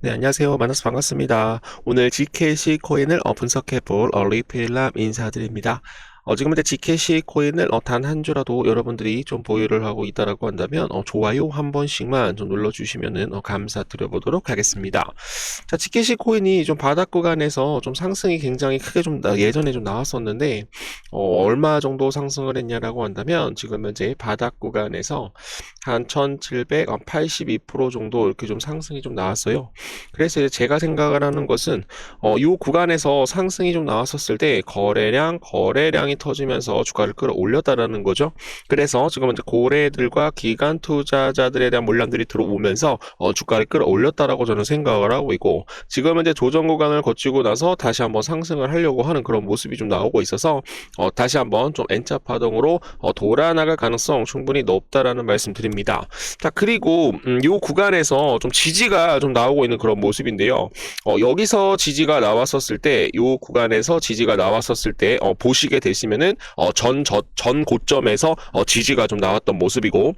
네, 안녕하세요. 만나서 반갑습니다. 오늘 Gcash 코인을 분석해볼 리필람 인사드립니다. 지금 현재 Gcash 코인을 단 한 주라도 여러분들이 좀 보유를 하고 있다라고 한다면 좋아요 한 번씩만 좀 눌러주시면은 감사드려보도록 하겠습니다. 자, Gcash 코인이 좀 바닥 구간에서 좀 상승이 굉장히 크게 좀 예전에 좀 나왔었는데 얼마 정도 상승을 했냐라고 한다면 지금 현재 바닥 구간에서 한 1782% 정도 이렇게 좀 상승이 좀 나왔어요. 그래서 이제 제가 생각을 하는 것은 이 구간에서 상승이 좀 나왔었을 때 거래량이 터지면서 주가를 끌어올렸다라는 거죠. 그래서 지금 이제 고래들과 기관 투자자들에 대한 물량들이 들어오면서 주가를 끌어올렸다라고 저는 생각을 하고 있고, 지금 이제 조정 구간을 거치고 나서 다시 한번 상승을 하려고 하는 그런 모습이 좀 나오고 있어서 다시 한번 좀 N자 파동으로 돌아나갈 가능성 충분히 높다라는 말씀 드립니다. 자, 그리고 이 구간에서 좀 지지가 좀 나오고 있는 그런 모습인데요. 여기서 지지가 나왔었을 때, 이 구간에서 지지가 나왔었을 때 보시게 되시면은 전 고점에서 지지가 좀 나왔던 모습이고,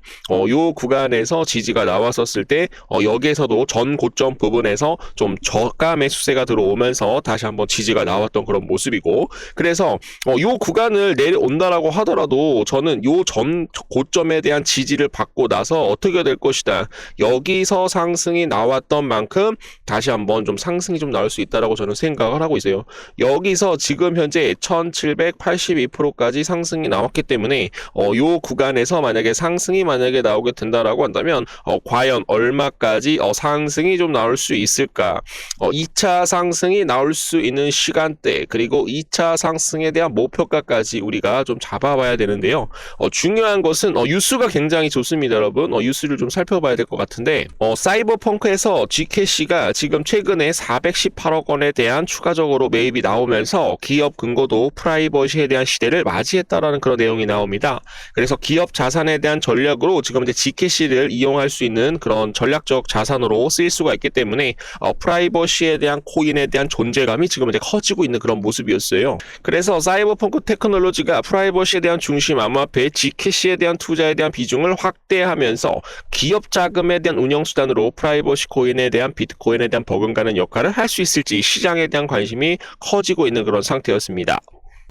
이 구간에서 지지가 나왔었을 때 여기에서도 전 고점 부분에서 좀 저가 매수세가 들어오면서 다시 한번 지지가 나왔던 그런 모습이고, 그래서 이 구간을 내려온다라고 하더라도 저는 이 전 고점에 대한 지지를 받고 나서 어떻게 될 것이다, 여기서 상승이 나왔던 만큼 다시 한번 좀 상승이 좀 나올 수 있다라고 저는 생각을 하고 있어요. 여기서 지금 현재 1782%까지 상승이 나왔기 때문에 이 구간에서 만약에 상승이 나오게 된다라고 한다면 과연 얼마까지 상승이 좀 나올 수 있을까, 2차 상승이 나올 수 있는 시간대, 그리고 2차 상승에 대한 목표가까지 우리가 좀 잡아봐야 되는데요. 중요한 것은 뉴스가 굉장히 좋습니다, 여러분. 뉴스를 좀 살펴봐야 될 것 같은데, 사이버펑크에서 Gcash가 지금 최근에 418억 원에 대한 추가적으로 매입이 나오면서 기업 금고도 프라이버시에 대한 시대를 맞이했다라는 그런 내용이 나옵니다. 그래서 기업 자산에 대한 전략으로 지금 이제 Gcash를 이용할 수 있는 그런 전략적 자산으로 쓰일 수가 있기 때문에 프라이버시에 대한 코인에 대한 존재감이 지금 이제 커지고 있는 그런 모습이었어요. 그래서 사이버펑크 테크놀로지가 프라이버시에 대한 중심 암호화폐 Gcash에 대한 투자에 대한 비중을 확대하면서 기업 자금에 대한 운영 수단으로 프라이버시 코인에 대한 비트코인에 대한 버금가는 역할을 할 수 있을지 시장에 대한 관심이 커지고 있는 그런 상태였습니다.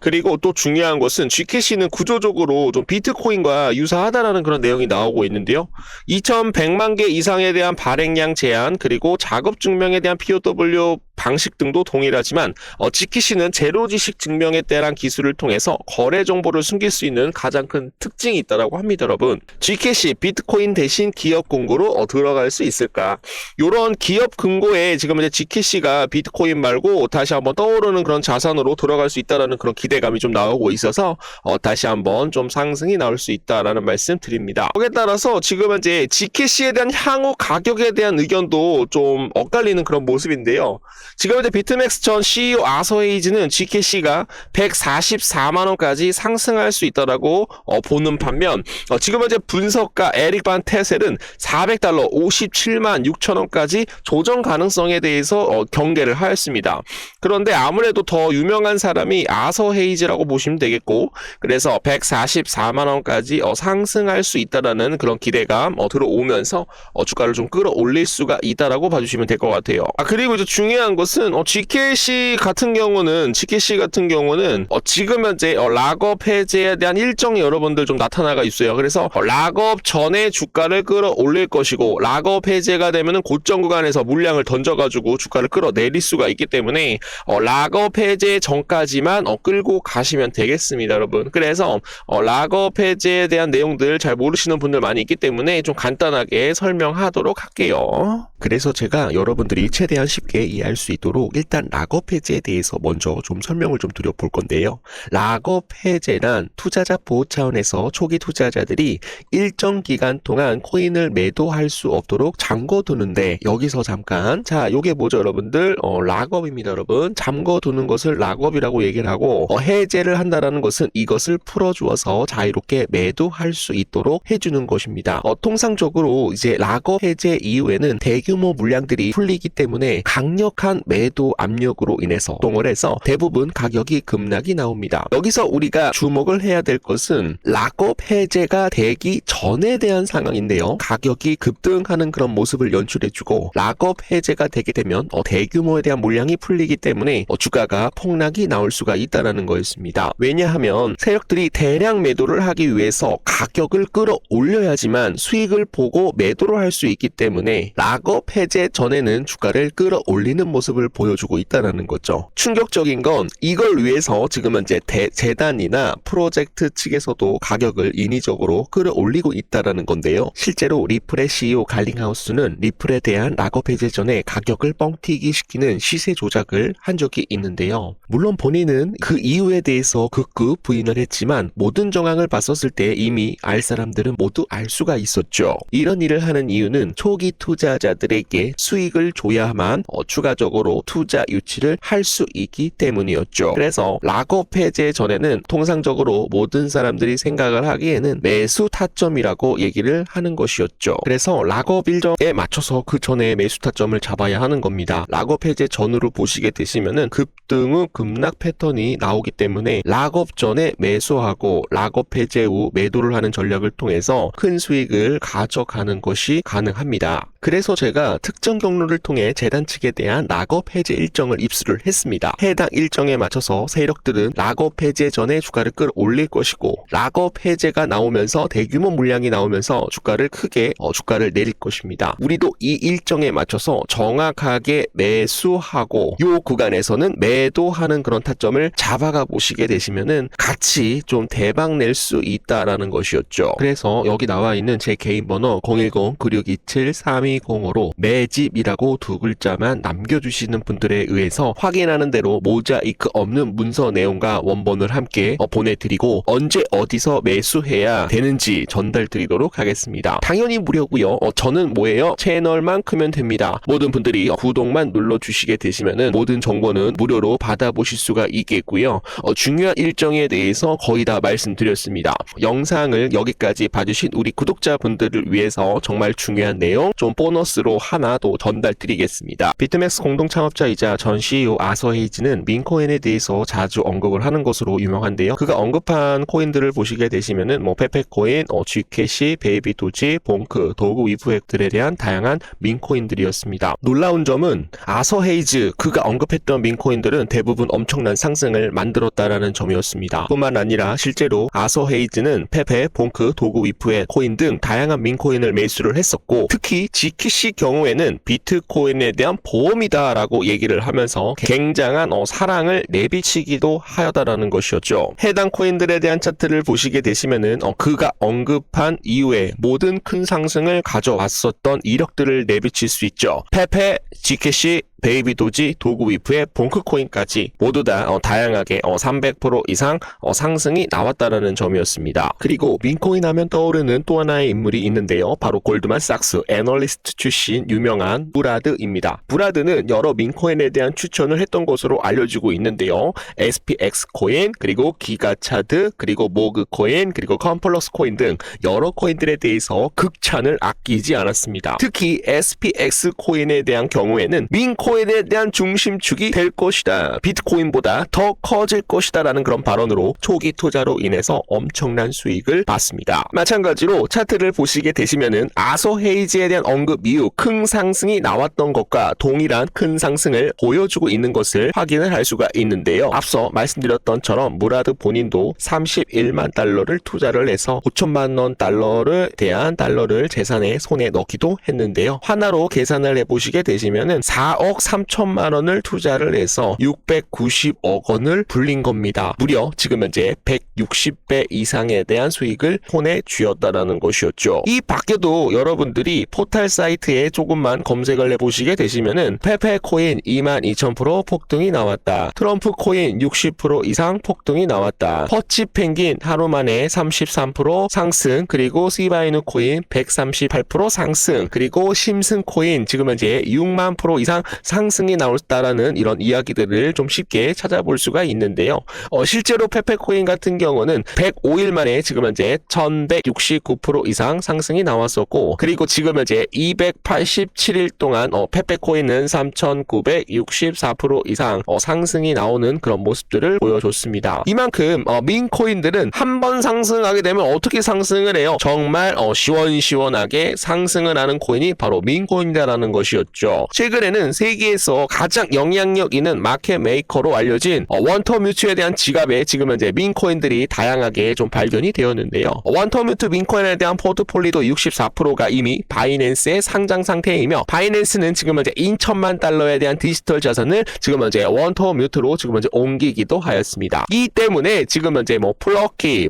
그리고 또 중요한 것은 Gcash는 구조적으로 좀 비트코인과 유사하다라는 그런 내용이 나오고 있는데요. 2100만 개 이상에 대한 발행량 제한, 그리고 작업 증명에 대한 POW 방식 등도 동일하지만 Gcash는 제로지식 증명에 대한 기술을 통해서 거래 정보를 숨길 수 있는 가장 큰 특징이 있다고 합니다, 여러분. Gcash 비트코인 대신 기업 금고로 들어갈 수 있을까? 이런 기업 금고에 지금 이제 Gcash가 비트코인 말고 다시 한번 떠오르는 그런 자산으로 들어갈 수 있다라는 그런 기대감이 좀 나오고 있어서 다시 한번 좀 상승이 나올 수 있다라는 말씀 드립니다. 거기에 따라서 지금 현재 Gcash에 대한 향후 가격에 대한 의견도 좀 엇갈리는 그런 모습인데요. 지금 현재 비트맥스 전 CEO 아서 헤이즈는 Gcash가 144만 원까지 상승할 수 있다라고 보는 반면, 지금 현재 분석가 에릭 반 테셀은 400달러 57만 6천 원까지 조정 가능성에 대해서 경계를 하였습니다. 그런데 아무래도 더 유명한 사람이 아서 헤이즈라고 보시면 되겠고, 그래서 144만 원까지 상승할 수 있다라는 그런 기대감 들어오면서 주가를 좀 끌어올릴 수가 있다라고 봐주시면 될 것 같아요. 그리고 이제 중요한 것은 Gcash 같은 경우는 지금 현재 락업 해제에 대한 일정이 여러분들 좀 나타나가 있어요. 그래서 락업 전에 주가를 끌어올릴 것이고, 락업 해제가 되면은 고점 구간에서 물량을 던져가지고 주가를 끌어내릴 수가 있기 때문에 락업 해제 전까지만 끌고 가시면 되겠습니다, 여러분. 그래서 락업 해제에 대한 내용들 잘 모르시는 분들 많이 있기 때문에 좀 간단하게 설명하도록 할게요. 그래서 제가 여러분들이 최대한 쉽게 이해할 수 있도록 일단 락업 해제에 대해서 먼저 좀 설명을 좀 드려볼 건데요. 락업 해제란 투자자 보호 차원에서 초기 투자자들이 일정 기간 동안 코인을 매도할 수 없도록 잠궈두는데, 여기서 잠깐, 자, 요게 뭐죠, 여러분들? 락업입니다, 여러분. 잠궈두는 것을 락업이라고 얘기를 하고, 해제를 한다라는 것은 이것을 풀어주어서 자유롭게 매도할 수 있도록 해주는 것입니다. 통상적으로 이제 락업 해제 이후에는 대규모 물량들이 풀리기 때문에 강력한 과도한 매도 압력으로 인해서 동을 해서 대부분 가격이 급락이 나옵니다. 여기서 우리가 주목을 해야 될 것은 락업 해제가 되기 전에 대한 상황인데요. 가격이 급등하는 그런 모습을 연출해주고 락업 해제가 되게 되면 대규모에 대한 물량이 풀리기 때문에 주가가 폭락이 나올 수가 있다는 거였습니다. 왜냐하면 세력들이 대량 매도를 하기 위해서 가격을 끌어올려야지만 수익을 보고 매도를 할 수 있기 때문에 락업 해제 전에는 주가를 끌어올리는 모습을 보여주고 있다는 거죠. 충격적인 건 이걸 위해서 지금 현재 재단이나 프로젝트 측에서도 가격을 인위적으로 끌어올리고 있다는 건데요. 실제로 리플의 CEO 갈링하우스는 리플에 대한 락업 해제 전에 가격을 뻥튀기 시키는 시세 조작을 한 적이 있는데요. 물론 본인은 그 이유에 대해서 극구 부인을 했지만 모든 정황을 봤었을 때 이미 알 사람들은 모두 알 수가 있었죠. 이런 일을 하는 이유는 초기 투자자들에게 수익을 줘야만 추가적으로 투자 유치를 할 수 있기 때문이었죠. 그래서 락업 해제 전에는 통상적으로 모든 사람들이 생각을 하기에는 매수 타점이라고 얘기를 하는 것이었죠. 그래서 락업 일정에 맞춰서 그 전에 매수 타점을 잡아야 하는 겁니다. 락업 해제 전으로 보시게 되시면은 급등 후 급락 패턴이 나오기 때문에 락업 전에 매수하고 락업 해제 후 매도를 하는 전략을 통해서 큰 수익을 가져가는 것이 가능합니다. 그래서 제가 특정 경로를 통해 재단 측에 대한 락업 해제 일정을 입수를 했습니다. 해당 일정에 맞춰서 세력들은 락업 해제 전에 주가를 끌어올릴 것이고 락업 해제가 나오면서 대규모 물량이 나오면서 주가를 크게 주가를 내릴 것입니다. 우리도 이 일정에 맞춰서 정확하게 매수하고 이 구간에서는 매도하는 그런 타점을 잡아가 보시게 되시면은 같이 좀 대박 낼 수 있다라는 것이었죠. 그래서 여기 나와 있는 제 개인 번호 010-9627-3205로 매집이라고 두 글자만 남겨주시는 분들에 의해서 확인하는 대로 모자이크 없는 문서 내용과 원본을 함께 보내드리고 언제 어디서 매수해야 되는지 전달 드리도록 하겠습니다. 당연히 무료고요. 저는 뭐예요? 채널만 크면 됩니다. 모든 분들이 구독만 눌러주시게 되시면은 모든 정보는 무료로 받아보실 수가 있겠고요. 중요한 일정에 대해서 거의 다 말씀드렸습니다. 영상을 여기까지 봐주신 우리 구독자분들을 위해서 정말 중요한 내용 좀 보너스로 하나 더 전달 드리겠습니다. 비트맥스 공동 창업자이자 전 CEO 아서 헤이즈는 민코인에 대해서 자주 언급을 하는 것으로 유명한데요. 그가 언급한 코인들을 보시게 되시면은 페페코인, G캐시, 베이비 도지, 봉크, 도구 위프액들에 대한 다양한 민코인들이었습니다. 놀라운 점은 아서 헤이즈 그가 언급했던 민코인들은 대부분 엄청난 상승을 만들었다라는 점이었습니다. 뿐만 아니라 실제로 아서 헤이즈는 페페, 봉크, 도구 위프액 코인 등 다양한 민코인을 매수를 했었고 특히 G캐시 경우에는 비트코인에 대한 보험이다 라고 얘기를 하면서 굉장한 사랑을 내비치기도 하였다라는 것이었죠. 해당 코인들에 대한 차트를 보시게 되시면은 그가 언급한 이후에 모든 큰 상승을 가져왔었던 이력들을 내비칠 수 있죠. 페페, G캐시, 베이비 도지, 도구 위프의 봉크코인까지 모두 다 다양하게 300% 이상 상승이 나왔다라는 점이었습니다. 그리고 민코인 하면 떠오르는 또 하나의 인물이 있는데요. 바로 골드만삭스 애널리스트 출신 유명한 무라드입니다. 무라드는 여러 민코인에 대한 추천을 했던 것으로 알려지고 있는데요. SPX 코인, 그리고 기가차드, 그리고 모그 코인, 그리고 컴플러스 코인 등 여러 코인들에 대해서 극찬을 아끼지 않았습니다. 특히 SPX 코인에 대한 경우에는 민코인에 대한 중심축이 될 것이다. 비트코인보다 더 커질 것이다 라는 그런 발언으로 초기 투자로 인해서 엄청난 수익을 봤습니다. 마찬가지로 차트를 보시게 되시면은 아서 헤이즈에 대한 언급 이후 큰 상승이 나왔던 것과 동일한 큰 상승을 보여주고 있는 것을 확인을 할 수가 있는데요. 앞서 말씀드렸던처럼 무라드 본인도 31만 달러를 투자를 해서 5천만 원 달러를 대한 달러를 재산에 손에 넣기도 했는데요. 하나로 계산을 해보시게 되시면은 4억 3천만 원을 투자를 해서 690억 원을 불린 겁니다. 무려 지금 현재 160배 이상에 대한 수익을 손에 쥐었다라는 것이었죠. 이 밖에도 여러분들이 포탈 사이트에 조금만 검색을 해보시게 되시면은 페페코인 22,000% 폭등이 나왔다. 트럼프 코인 60% 이상 폭등이 나왔다. 퍼치 펭귄 하루 만에 33% 상승, 그리고 시바이누 코인 138% 상승, 그리고 심슨 코인 지금 현재 6만% 이상 상승이 나올다라는 이런 이야기들을 좀 쉽게 찾아볼 수가 있는데요. 실제로 페페코인 같은 경우는 105일 만에 지금 현재 1169% 이상 상승이 나왔었고, 그리고 지금 현재 287일 동안 페페코인은 3964% 이상 상승이 나오는 그런 모습들을 보여줬습니다. 이만큼 민코인들은 한 번 상승하게 되면 어떻게 상승을 해요? 정말 시원시원하게 상승을 하는 코인이 바로 민코인이라는 것이었죠. 최근에는 세계에서 가장 영향력 있는 마켓 메이커로 알려진 원터뮤트에 대한 지갑에 지금 현재 민코인들이 다양하게 좀 발견이 되었는데요. 원터뮤트 민코인에 대한 포트폴리오 64%가 이미 바이낸스의 상장 상태이며, 바이낸스는 지금 현재 2천만 달러에 대한 디지털 자산을 지금 현재 원터뮤트로 지금 현재 옮기기도 하였습니다. 이 때문에 지금 현재 플러키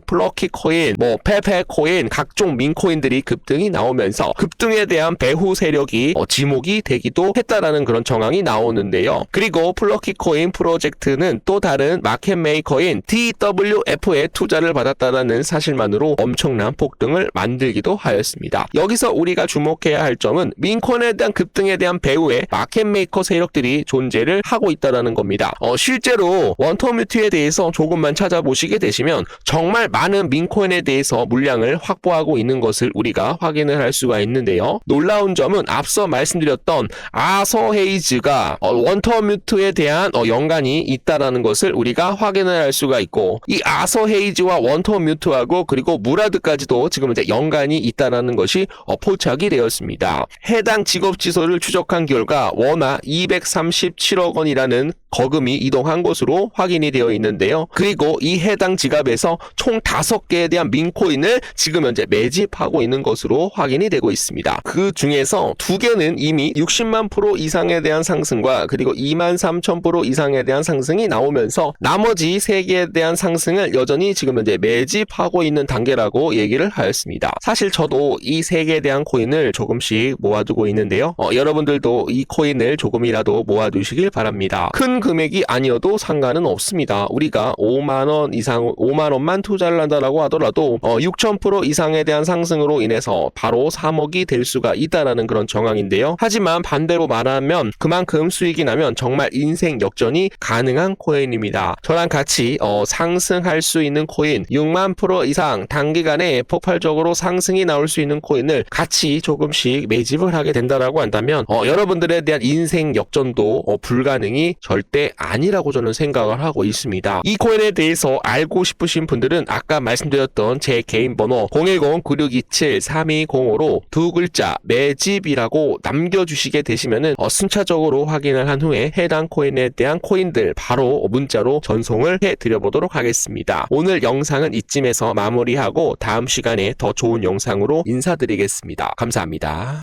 코인, 페페코인, 각종 민코인들이 급등이 나오면서 급등에 대한 배후 세력이 지목이 되기도 했다라는 그런 정황이 나오는데요. 그리고 플러키 코인 프로젝트는 또 다른 마켓 메이커인 TWF에 투자를 받았다는 사실만으로 엄청난 폭등을 만들기도 하였습니다. 여기서 우리가 주목해야 할 점은 민코인에 대한 급등에 대한 배후에 마켓 메이커 세력들이 존재를 하고 있다는 겁니다. 실제로 원터뮤트에 대해서 조금만 찾아보시게 되시면 정말 많은 민코인에 대해서 물량을 확보하고 있는 것을 우리가 확인을 할 수가 있는데요. 놀라운 점은 앞서 말씀드렸던 아서 헤이즈가 원터뮤트에 대한 연관이 있다라는 것을 우리가 확인을 할 수가 있고, 이 아서 헤이즈와 원터뮤트하고 그리고 무라드까지도 지금 이제 연관이 있다라는 것이 포착이 되었습니다. 해당 직업 지소를 추적한 결과 원화 237억 원이라는 거금이 이동한 것으로 확인이 되어 있는데요. 그리고 이 해당 지갑에서 총 5개에 대한 민코인을 지금 현재 매집하고 있는 것으로 확인이 되고 있습니다. 그 중에서 2개는 이미 60만 프로 이상에 대한 상승과 그리고 23,000% 이상에 대한 상승이 나오면서 나머지 3개에 대한 상승을 여전히 지금 현재 매집하고 있는 단계라고 얘기를 하였습니다. 사실 저도 이 3개에 대한 코인을 조금씩 모아두고 있는데요. 여러분들도 이 코인을 조금이라도 모아두시길 바랍니다. 큰 금액이 아니어도 상관은 없습니다. 우리가 5만원 이상, 5만원만 투자를 한다라고 하더라도 6,000% 이상에 대한 상승으로 인해서 바로 3억이 될 수가 있다라는 그런 정황인데요. 하지만 반대로 말하면 그만큼 수익이 나면 정말 인생 역전이 가능한 코인입니다. 저랑 같이 상승할 수 있는 코인 6만 프로 이상 단기간에 폭발적으로 상승이 나올 수 있는 코인을 같이 조금씩 매집을 하게 된다라고 한다면 여러분들에 대한 인생 역전도 불가능이 절대 아니라고 저는 생각을 하고 있습니다. 이 코인에 대해서 알고 싶으신 분들은 아까 말씀드렸던 제 개인 번호 010-9627-3205로 2글자 매집이라고 남겨주시게 되시면은 순차적으로 확인을 한 후에 해당 코인에 대한 코인들 바로 문자로 전송을 해드려보도록 하겠습니다. 오늘 영상은 이쯤에서 마무리하고 다음 시간에 더 좋은 영상으로 인사드리겠습니다. 감사합니다.